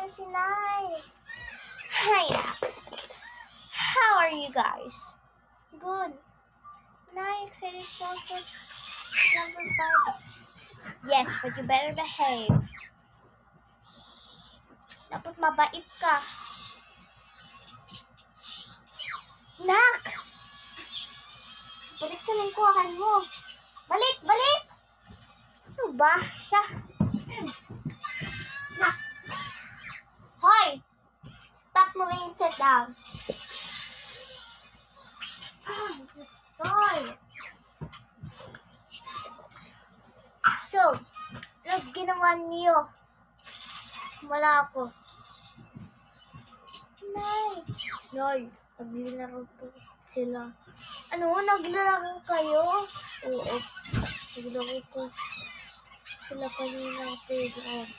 na si Nay. Hi, Nax. How are you guys? Good. Nay, excited for number 5. Yes, but you better behave. Dapat mabait ka. Nak! Balik sa lingkuhan mo. Balik! Balik! Ano ba? Siya. Nak! Hoy! Stop moving and sit down. Hoy! So, ano ginawa niyo? Wala ako. Nay, naglaro po sila. Ano? Naglaro kayo? Oo. Naglaro po sila kanina playground.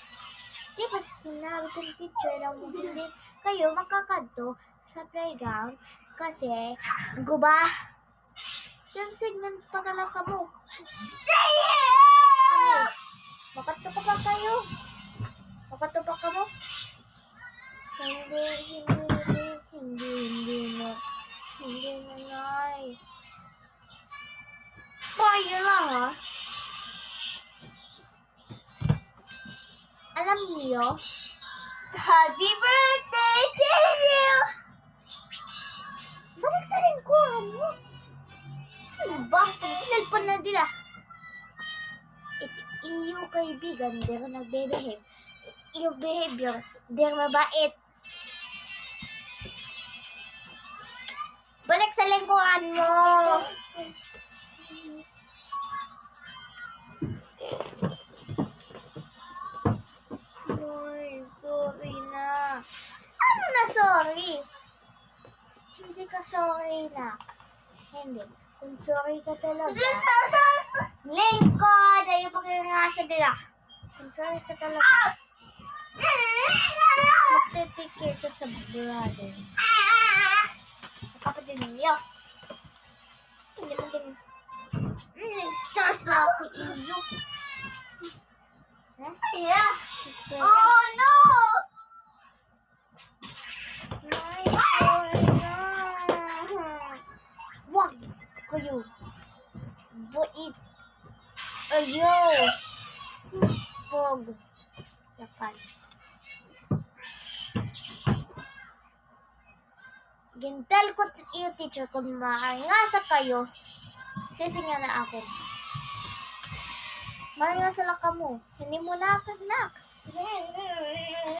Di ba sinabi ko ng teacher na hindi kayo makakanto sa playground kasi guba. Yung segment pa kalaka mo. Ano? Makato ka pa kayo? Makato pa ka mo? Hindi na, Nay. Kaya lang, ha? Alam niyo, happy birthday to you! Balik sa lingkuhan mo. Ano ba? Cellphone na nila. Iyo kaibigan, di ba nagbebehave? Iyo behavior, di mabait. Balik sa lingkuhan mo. Ay, sorry na. Ano na sorry? Hindi ka sorry na. Hindi. Kung sorry ka talaga. Lingkod! Ayaw pa kayo nga siya nila. Kung sorry ka talaga. Magtitikir ka sa brother. Kapatid ninyo. Hindi mo din. Stress na ako iyo. Yeah. Oh no! Nay, sorry na. Wag kayo. Buit. Ayaw. Pog. Yakan. Gintel ko iyo teacher kung maingasa kayo. Sisinga na ako. Maingasa lang ka mo. Hindi mo na ako, Nax.